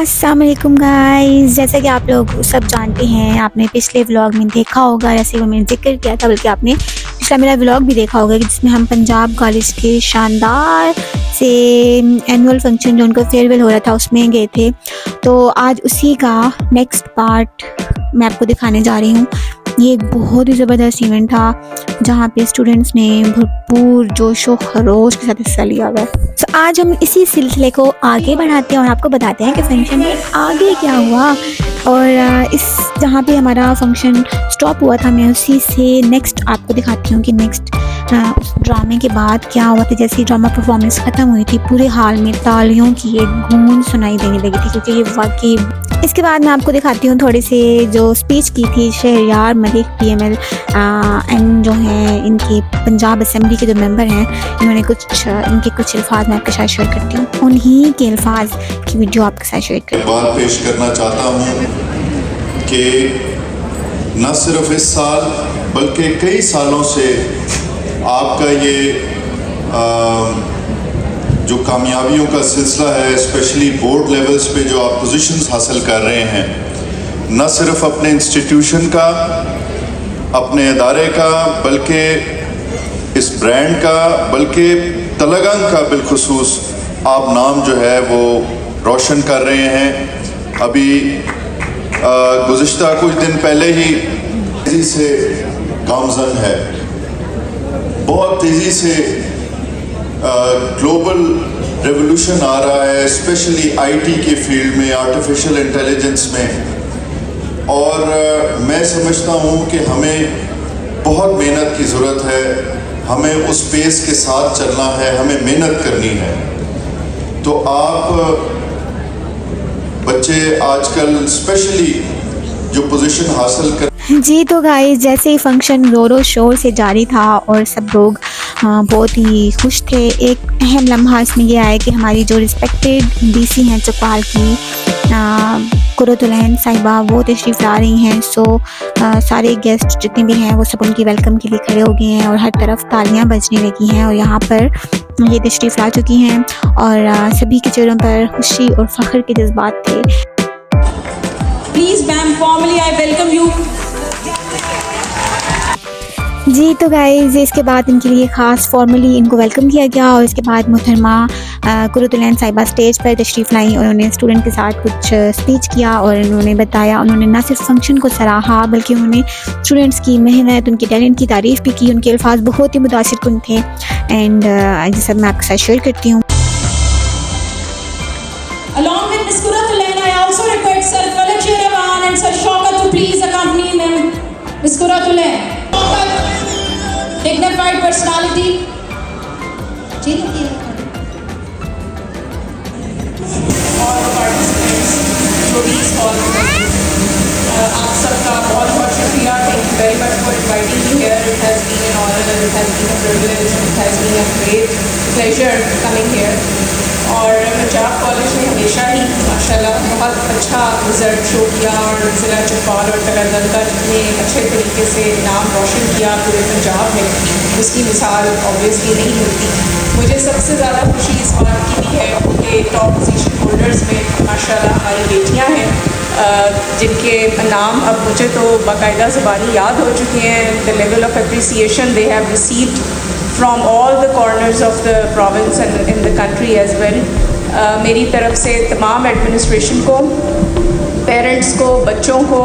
अस्सलाम वालेकुम गाइस, जैसा कि आप लोग सब जानते हैं, आपने पिछले व्लॉग में देखा होगा, जैसे वो मैंने जिक्र किया था, बल्कि आपने पिछला मेरा व्लॉग भी देखा होगा जिसमें हम पंजाब कॉलेज के शानदार से एनुअल फंक्शन जो उनका फेयरवेल हो रहा था उसमें गए थे। तो आज उसी का नेक्स्ट पार्ट मैं आपको दिखाने जा रही हूँ। ये एक बहुत ही ज़बरदस्त इवेंट था जहाँ पे स्टूडेंट्स ने भरपूर जोश व खरोश के साथ हिस्सा लिया हुआ है। तो आज हम इसी सिलसिले को आगे बढ़ाते हैं और आपको बताते हैं कि फंक्शन में आगे क्या हुआ। और इस जहाँ पे हमारा फंक्शन स्टॉप हुआ था, मैं उसी से नेक्स्ट आपको दिखाती हूँ कि नेक्स्ट उस ड्रामे के बाद क्या हुआ था। जैसे ड्रामा परफॉर्मेंस ख़त्म हुई थी, पूरे हाल में तालियों की एक गूंज सुनाई देने लगी थी, क्योंकि ये वाकई। इसके बाद मैं आपको दिखाती हूँ थोड़ी सी जो स्पीच की थी शहरयार मलिक PML एंड जो हैं इनकी पंजाब असेंबली के जो मेंबर हैं, इन्होंने इनके कुछ अल्फाज मैं आपके साथ शेयर करती हूँ। उन्हीं के अल्फाज की वीडियो आपके साथ शेयर करती हूँ। बात पेश करना चाहता हूँ कि न सिर्फ इस साल बल्कि कई सालों से आपका ये जो कामयाबियों का सिलसिला है, स्पेशली बोर्ड लेवल्स पे जो आप पोजीशंस हासिल कर रहे हैं, न सिर्फ अपने इंस्टीट्यूशन का, अपने अदारे का, बल्कि इस ब्रांड का, बल्कि तलगंग का बिलखुसूस आप नाम जो है वो रोशन कर रहे हैं। अभी गुज़िश्ता कुछ दिन पहले ही तेज़ी से गामज़न है, बहुत तेज़ी से ग्लोबल रेवोल्यूशन आ रहा है, स्पेशली IT के फील्ड में, आर्टिफिशियल इंटेलिजेंस में। और मैं समझता हूँ कि हमें बहुत मेहनत की ज़रूरत है, हमें उस पेस के साथ चलना है, हमें मेहनत करनी है। तो आप बच्चे आजकल स्पेशली जो पोजीशन हासिल कर जी, तो गाइस जैसे ही फंक्शन ज़ोरों शोर से जारी था और सब लोग बहुत ही खुश थे। एक अहम लम्हा इसमें ये आया कि हमारी जो रिस्पेक्टेड DC हैं चौपाल की कुर्रतुल-ऐन साहिबा, वो तशरीफ़ ला रही हैं। सारे गेस्ट जितने भी हैं वो सब उनकी वेलकम के लिए खड़े हो गए हैं और हर तरफ तालियां बजने लगी हैं और यहाँ पर ये तशरीफ़ ला चुकी हैं और सभी के चेहरों पर खुशी और फ़ख्र के जज्बात थे। Please ma'am, formally I welcome you. जी, तो गाइज़ इसके बाद इनके लिए ख़ास फॉर्मली इनको वेलकम किया गया और इसके बाद मोहतरमा कुर्रतुल-ऐन साहिबा स्टेज पर तशरीफ़ लाई। उन्होंने स्टूडेंट के साथ कुछ स्पीच किया और उन्होंने बताया, उन्होंने न सिर्फ फंक्शन को सराहा बल्कि उन्होंने स्टूडेंट्स की मेहनत, उनके टैलेंट की तारीफ़ भी की। उनके अल्फाज बहुत ही मुतासिरकुन थे एंड ये सब मैं आपके साथ शेयर करती हूँ। Along with Miss Kuratulain, I also request Sir Falak Shehrawan and Sir Shaukat to please accompany them. Miss Kuratulain, dignified personality. All the participants, जो भी इस हॉल में आप सबका बहुत बहुत शुक्रिया। Thank you very much for inviting me here. It has been an honor and it has been a privilege and it has been a great pleasure coming here. और पंजाब कॉलेज ने हमेशा ही माशाल्लाह बहुत अच्छा रिज़ल्ट शो किया और ज़िला चौपाल और तलंगन का जितने अच्छे तरीके से नाम रोशन किया पूरे पंजाब में, उसकी मिसाल ऑब्वियसली नहीं होती। मुझे सबसे ज़्यादा खुशी इस बात की भी है कि टॉप पोजीशन होल्डर्स में माशाल्लाह हमारी बेटियां हैं जिनके नाम अब मुझे तो बाकायदा ज़बानी याद हो चुके हैं। The level of appreciation they have received from all the corners of the province and in the country as well. मेरी तरफ से तमाम एडमिनिस्ट्रेशन को, पेरेंट्स को, बच्चों को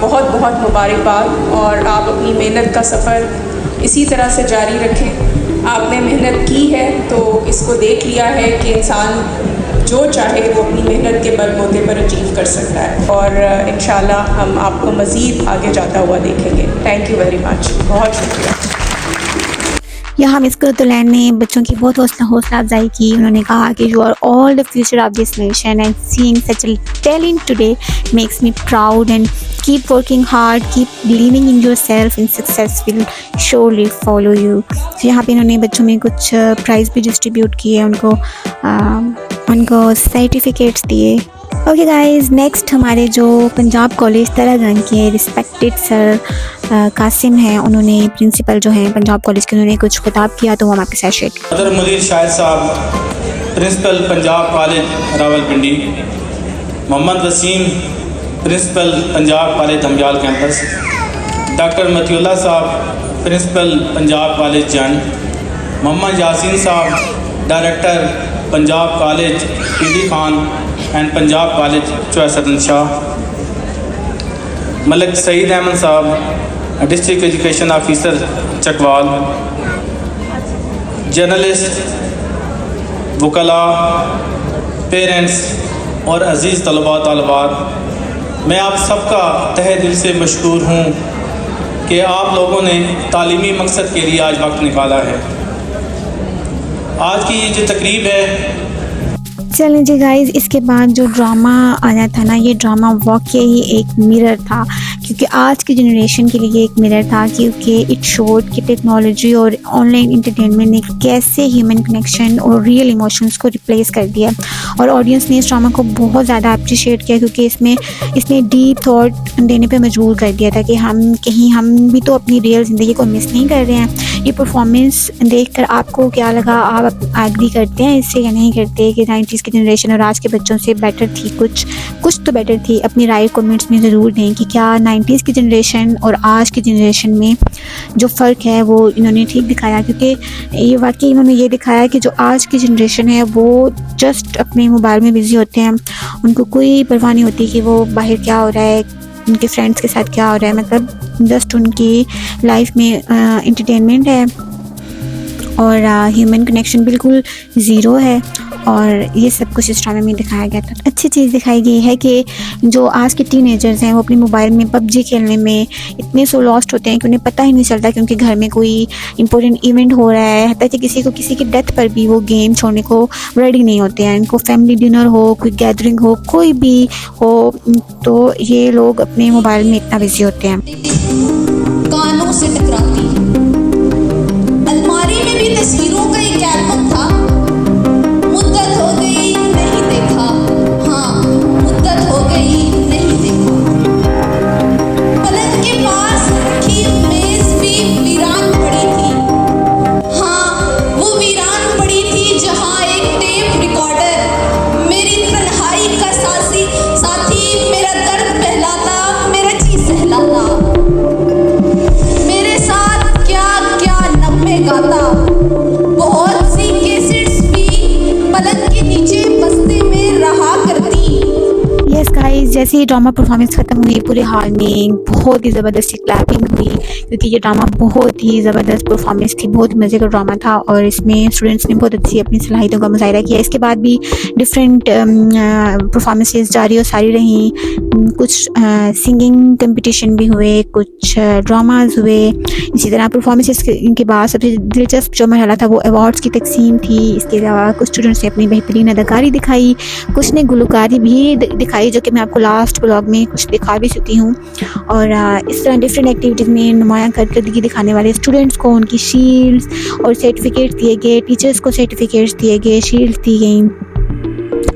बहुत बहुत मुबारकबाद। और आप अपनी मेहनत का सफ़र इसी तरह से जारी रखें। आपने मेहनत की है तो इसको देख लिया है कि इंसान जो चाहे वो अपनी मेहनत के बलबूते पर अचीव कर सकता है और इंशाल्लाह हम आपको मज़ीद आगे जाता हुआ देखेंगे। थैंक यू वेरी मच, बहुत शुक्रिया। यहाँ मिस कुर्रतुल-ऐन ने बच्चों की बहुत हौसला अफजाई की। उन्होंने कहा कि you are all the future of this nation and seeing such a talent today makes me proud and keep working hard, keep believing in yourself and success will surely follow you. तो यहाँ पे इन्होंने बच्चों में कुछ price भी distribute किए, उनको सर्टिफिकेट्स दिए। ओके गाइस, नेक्स्ट हमारे जो पंजाब कॉलेज तरागन के रिस्पेक्टेड सर कासिम हैं, उन्होंने प्रिंसिपल जो हैं पंजाब कॉलेज के, उन्होंने कुछ खिताब किया तो वो हम आपके साथ शेयर सदर मुदीर Shahid sahab, principal Punjab college Rawalpindi, Mohammad Waseem principal Punjab college Dhamyal campus, doctor Matiullah sahab principal Punjab college Jand, Mohammad Yasin sahab director Punjab college PD Khan and Punjab college Choa Saidan Shah, Malik Saeed Ahmad sahab district education officer Chakwal, journalist, वकला, पेरेंट्स और अज़ीज़ तलबा तलबात, मैं आप सबका तहे दिल से मशकूर हूँ कि आप लोगों ने तालीमी मकसद के लिए आज वक्त निकाला है। आज की ये जो तकरीब है, चलें जी गाइस, इसके बाद जो ड्रामा आया था ना, ये ड्रामा वाकई ही एक मिरर था, क्योंकि आज की जनरेशन के लिए एक मिरर था, क्योंकि इट शोड कि टेक्नोलॉजी और ऑनलाइन इंटरटेनमेंट ने कैसे ह्यूमन कनेक्शन और रियल इमोशंस को रिप्लेस कर दिया। और ऑडियंस ने इस ड्रामा को बहुत ज़्यादा अप्रिशिएट किया, क्योंकि इसने डीप थॉट देने पे मजबूर कर दिया था कि हम भी तो अपनी रियल ज़िंदगी को मिस नहीं कर रहे हैं। ये परफॉर्मेंस देखकर आपको क्या लगा? आप एग्री करते हैं इससे या नहीं करते कि 90s की जनरेशन और आज के बच्चों से बेटर थी? कुछ तो बेटर थी। अपनी राय कमेंट्स में ज़रूर दें कि क्या 90s की जनरेशन और आज की जनरेशन में जो फ़र्क है वो इन्होंने ठीक दिखाया, क्योंकि ये वाकई इन्होंने ये दिखाया कि जो आज की जनरेशन है वो जस्ट अपने मोबाइल में बिज़ी होते हैं, उनको कोई परवाह नहीं होती कि वो बाहर क्या हो रहा है, उनके फ्रेंड्स के साथ क्या हो रहा है, मतलब जस्ट उनकी लाइफ में एंटरटेनमेंट है और ह्यूमन कनेक्शन बिल्कुल ज़ीरो है। और ये सब कुछ इस ड्रामे में दिखाया गया था। अच्छी चीज़ दिखाई गई है कि जो आज के टीनेजर्स हैं वो अपने मोबाइल में पबजी खेलने में इतने सो लॉस्ट होते हैं कि उन्हें पता ही नहीं चलता, क्योंकि घर में कोई इंपॉर्टेंट इवेंट हो रहा है, हत्या कि किसी की डेथ पर भी वो गेम छोड़ने को रेडी नहीं होते हैं। इनको फैमिली डिनर हो, कोई गैदरिंग हो, कोई भी हो, तो ये लोग अपने मोबाइल में इतना बिजी होते हैं। कानों से टकराती, अलमारी में भी तस्वीरों का एक एल्बम था, मुद्दत हो गई नहीं देखा, हाँ मुद्दत हो गई नहीं देखा। पलंग के पास रखी मेज भी वीरान पड़ी थी, हाँ वो वीरान पड़ी थी जहाँ एक टेप रिकॉर्डर मेरी तन्हाई का साथी मेरा दर्द बहलाता, मेरा जी सहलाता, मेरे साथ क्या क्या नगमे गाता। बहुत सी कैसेट्स भी पलंग के नीचे बस्ते में रहा करती। यस गाइस, जैसे ही ड्रामा परफॉर्मेंस ख़त्म हुई पूरे हॉल में बहुत ही ज़बरदस्ती क्लैपिंग हुई, क्योंकि ये ड्रामा बहुत ही ज़बरदस्त परफॉर्मेंस थी, बहुत मज़े का ड्रामा था और इसमें स्टूडेंट्स ने बहुत अच्छी अपनी सलाहियतों का मुजाहिरा किया। इसके बाद भी डिफरेंट परफॉर्मेंसेस जारी और सारी रहीं, कुछ सिंगिंग कंपटीशन भी हुए, कुछ ड्रामाज हुए। इसी तरह परफॉर्मेंसेस के बाद सबसे दिलचस्प जो मरहला था वो अवार्ड्स की तकसीम थी। इसके अलावा कुछ स्टूडेंट्स ने अपनी बेहतरीन अदाकारी दिखाई, कुछ ने गुलकारी भी दिखाई, जो कि मैं आपको लास्ट ब्लॉग में कुछ दिखा भी चुकी हूँ। और इस तरह डिफरेंट एक्टिविटीज़ में नुमायाँ कारकर्दगी दिखाने वाले स्टूडेंट्स को उनकी शील्ड्स और सर्टिफिकेट्स दिए गए, टीचर्स को सर्टिफिकेट्स दिए गए, शील्ड्स दी गई।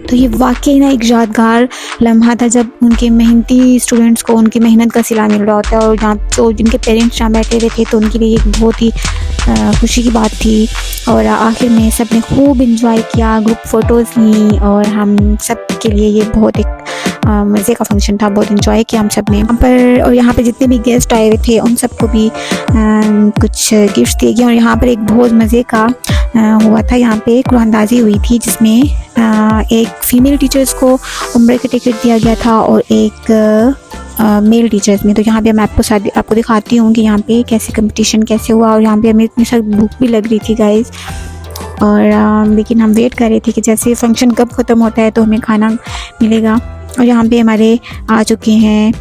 तो ये वाकई ना एक यादगार लम्हा था जब उनके मेहनती स्टूडेंट्स को उनकी मेहनत का सिला मिल रहा होता है। और जहाँ जो जिनके पेरेंट्स जहाँ बैठे हुए थे तो उनके लिए एक बहुत ही खुशी की बात थी। और आखिर में सब ने खूब इंजॉय किया, ग्रुप फ़ोटोज़ ली और हम सब के लिए ये बहुत एक मज़े का फंक्शन था, बहुत इंजॉय किया हम सब ने यहाँ पर। और यहाँ पर जितने भी गेस्ट आए हुए थे उन सबको भी कुछ गिफ्ट दिए गए। और यहाँ पर एक बहुत मज़े का हुआ था, यहाँ पे कुरानंदाज़ी हुई थी जिसमें एक फ़ीमेल टीचर्स को उम्र का टिकट दिया गया था और एक मेल टीचर्स में। तो यहाँ पे मैं आपको दिखाती हूँ कि यहाँ पे कैसे कंपटीशन कैसे हुआ। और यहाँ पे हमें इतनी सारी भूख भी लग रही थी गाइस, और लेकिन हम वेट कर रहे थे कि जैसे फंक्शन कब ख़त्म होता है तो हमें खाना मिलेगा। और यहाँ पे हमारे आ चुके हैं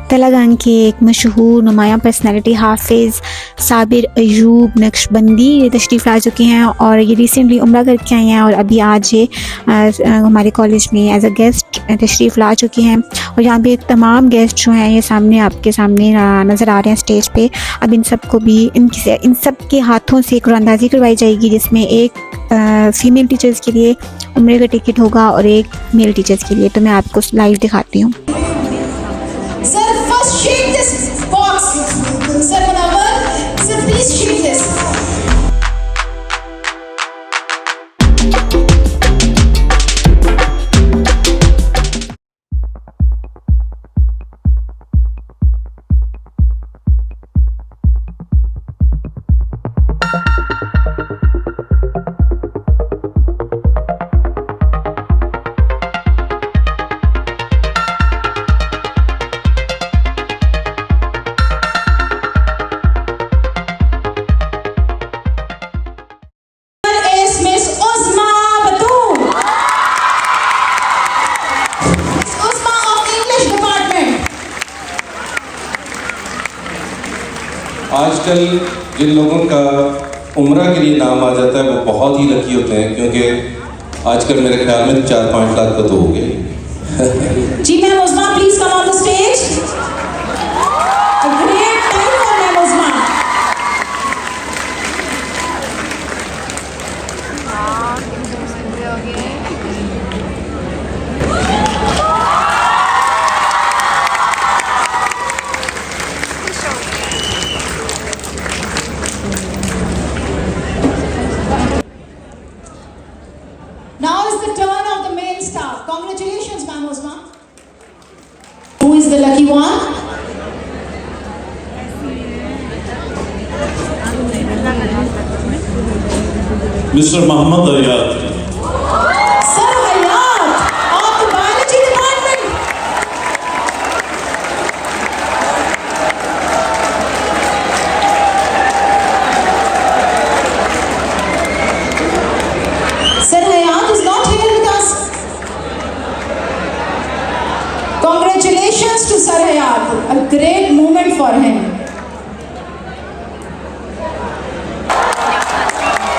तेलंगाना के एक मशहूर नुमायाँ पर्सनैलिटी हाफिज़ साबिर अयूब नक्शबंदी, ये तशरीफ़ ला चुके हैं और ये रिसेंटली उम्रा करके आए हैं और अभी आज ये हमारे कॉलेज में एज अ गेस्ट तशरीफ़ ला चुके हैं। और यहाँ पे तमाम गेस्ट जो हैं ये सामने आपके सामने नज़र आ रहे हैं स्टेज पे। अब इन सब को भी इन सब के हाथों से कुरानंदाज़ी करवाई जाएगी, जिसमें एक फ़ीमेल टीचर्स के लिए उम्रे का टिकट होगा और एक मेल टीचर्स के लिए। तो मैं आपको लाइव दिखाती हूँ। Sir, first shake this box. Sir, Munawwar, sir, please shake this. आजकल जिन लोगों का उम्रा के लिए नाम आ जाता है वो बहुत ही लकी होते हैं, क्योंकि आजकल मेरे ख्याल में 4-5 लाख का तो हो गया। जी ma'am Usman, please come on the stage. A great time for ma'am Usman. Now is the turn of the male staff. Congratulations, Ma'am Osman. Who is the lucky one? Mr. Muhammad Ayad. Sir Hayat of the Biology Department. Sir Hayat is not here with us. Congratulations to Sir Hayat. A great moment for him.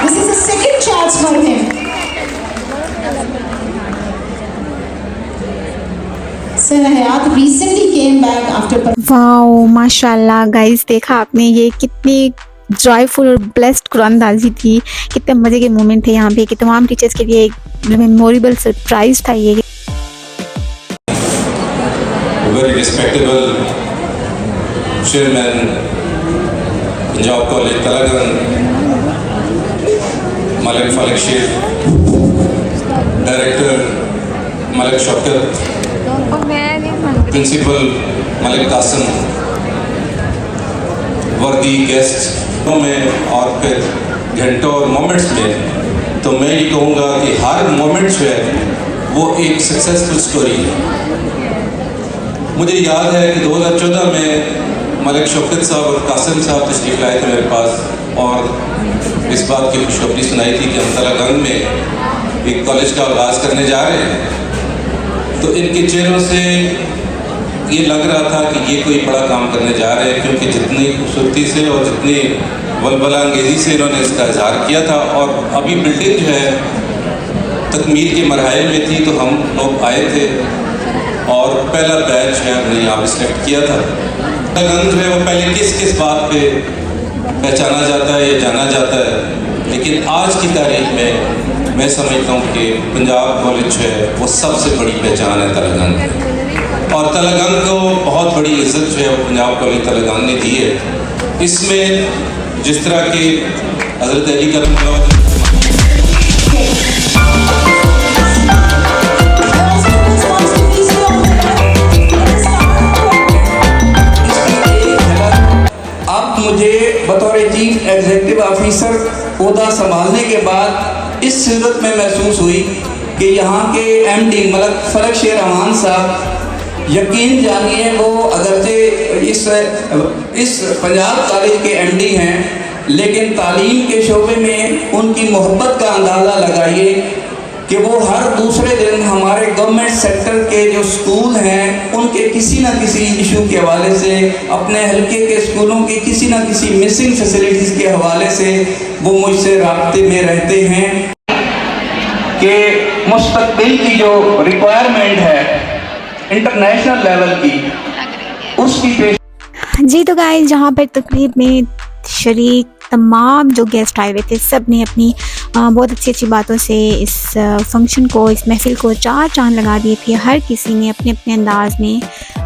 This is a second chance for him. Sir Hayat recently came back after wow माशाल्लाह guys, देखा आपने ये कितनी joyful और blessed कुरानदाजी थी, कितने मज़े के मोमेंट थे यहाँ पे कि तमाम टीचर्स के लिए एक मेमोरेबल सरप्राइज था ये। Very respectable chairman Punjab college Talagang Malik फलक शेख, डायरेक्टर मलिक शौकत, प्रिंसिपल मलिक कासिम, वर्दी गेस्टों में और फिर घंटों और मोमेंट्स में, तो मैं ये कहूँगा कि हर मोमेंट जो है वो एक सक्सेसफुल स्टोरी है। मुझे याद है कि 2014 में मलिक शौकत साहब और कासिम साहब तशरीफ लाए थे मेरे पास और इस बात की खुशखबरी सुनाई थी कि हम तलागंग में एक कॉलेज का आगाज़ करने जा रहे हैं। तो इनके चेहरों से ये लग रहा था कि ये कोई बड़ा काम करने जा रहे हैं, क्योंकि जितनी खूबसूरती से और जितनी वलवला अंगेज़ी से इन्होंने इसका इजहार किया था। और अभी बिल्डिंग जो है तकमील के मरहल में थी, तो हम लोग आए थे और पहला बैच है हमने यहाँ पर सिलेक्ट किया था। तलागंग जो है वो पहले किस किस बात पे पहचाना जाता है या जाना जाता है, लेकिन आज की तारीख में मैं समझता हूँ कि पंजाब कॉलेज जो है वो सबसे बड़ी पहचान है तलागंग, और तलागंग को बहुत बड़ी इज्जत जो है वो पंजाब कॉलेज तलागंग ने दी है। इसमें जिस तरह के हज़रत अली करम मुझे बतौर चीफ एग्जीक्यूटिव ऑफिसर ओहदा संभालने के बाद इस सूरत में महसूस हुई कि यहाँ के एमडी मलिक फलक शेख रहमान साहब, यकीन जानिए वो अगरचे इस पंजाब कॉलेज के एमडी हैं, लेकिन तालीम के शोबे में उनकी मोहब्बत का अंदाज़ा लगाइए कि वो हर दूसरे दिन हमारे गवर्नमेंट सेक्टर के जो स्कूल हैं उनके किसी न किसी इशू के हवाले से, अपने हल्के के स्कूलों की किसी न किसी मिसिंग फैसिलिटीज़ के हवाले से वो मुझसे राब्ते में रहते हैं कि मुस्तकबिल की जो रिक्वायरमेंट है इंटरनेशनल लेवल की उसकी पेश। जी तो गाइस, जहाँ पर तकरीब में शरीक तमाम जो गेस्ट आए हुए थे सब ने अपनी बहुत अच्छी बातों से इस फंक्शन को, इस महफिल को चार चांद लगा दिए थे। हर किसी ने अपने अपने अंदाज में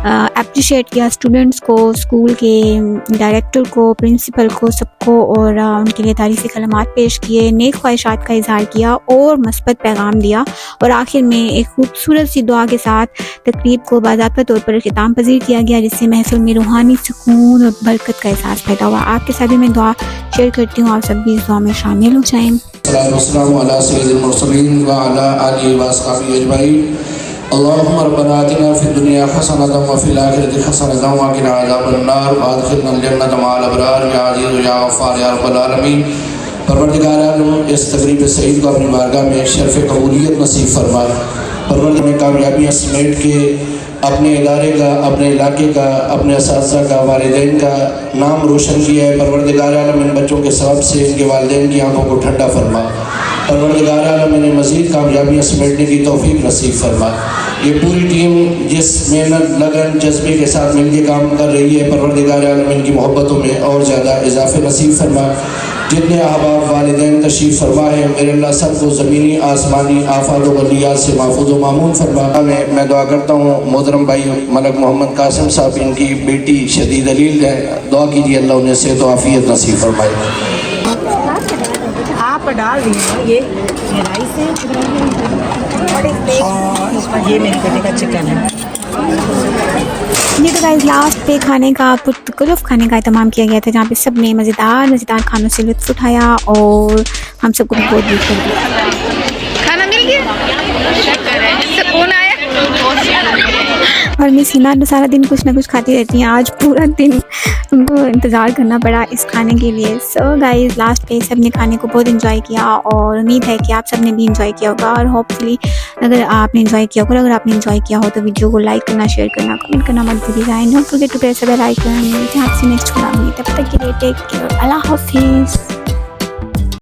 अप्रिशिएट किया स्टूडेंट्स को, स्कूल के डायरेक्टर को, प्रिंसिपल को, सबको, और उनके लिए तारीफ़ी कलमात पेश किए, नेक ख्वाहिशात का इजहार किया और मस्बत पैगाम दिया। और आखिर में एक खूबसूरत सी दुआ के साथ तकरीब को बाज़ाब्ता तौर पर इख्तिताम पजीर किया गया, जिससे महफिल में रूहानी सुकून और बरकत का एहसास पैदा हुआ। आपके साथ भी मैं दुआ शेयर करती हूँ, आप सब भी इस दुआ में शामिल हो जाएँ। अल्लाहुम्मा रब्बना आतिना फिद दुनिया हसनतन व फिल आखिरति हसनतन व क़िना अज़ाबन्नार व अदखिलनल जन्नत मअल अबरार या अज़ीज़ या गफ़्फ़ार या रब्बल आलमीन। परवरदिगार आलम, इस तक़रीब सईद को अपनी बारगाह में शर्फ़ कबूलियत नसीब फरमा। परवरदिगार में कामयाबियाँ समेट के अपने इदारे का, अपने इलाके का, अपने असातिज़ा का, वालिदैन का नाम रोशन किया है। परवरदिगार आलम इन बच्चों के सबब से इनके वालिदैन की आंखों को ठंडा फरमा। परवरदिगार आलम इन्हें मज़ीद कामयाबियाँ समेटने की तौफीक नसीब फरमा। ये पूरी टीम जिस मेहनत, लगन, जज्बे के साथ मिलकर काम कर रही है, परवरदिगार आलम इनकी मोहब्बतों में और ज़्यादा इजाफे नसीब फरमा। जितने अहबाब वालिदैन तशरीफ़ फरमा है, मेरे अल्लाह सबको ज़मीनी आसमानी आफात व बलियात से महफूज़ व मामून फरमा। मैं दुआ करता हूँ मोहतरम भाई मलक मोहम्मद कासिम साहब, इनकी बेटी शदीद अलील है, दुआ कीजिए अल्लाह उन्हें सेहत व आफियत नसीब फरमाए। आप डाल दीजिए ये राइस है और ये मेरे बेटे का चिकन है। ये तो गाइस लास्ट पे खाने का पुरतकल्लुफ़ खाने का एहतमाम किया गया था, जहाँ पे सब ने मज़ेदार खानों से लुत्फ़ उठाया और हम सबको भी बहुत दूर कर दिया। खाना मिल गया, सुकून आया। और मिस हिना तो सारा दिन कुछ ना कुछ खाती रहती हैं, आज पूरा दिन उनको इंतज़ार करना पड़ा इस खाने के लिए। सो गाइस लास्ट पे सब ने खाने को बहुत इंजॉय किया और उम्मीद है कि आप सब ने भी इंजॉय किया होगा। और होपफुली अगर आपने इंजॉय किया होगा, अगर आपने इंजॉय किया हो तो वीडियो को लाइक करना, शेयर करना, कमेंट करना मत भूलिएगा। Don't forget to press the bell icon. मिलते हैं आपसे नेक्स्ट व्लॉग में, तब तक के लिए टेक केयर, अल्लाह हाफिज़।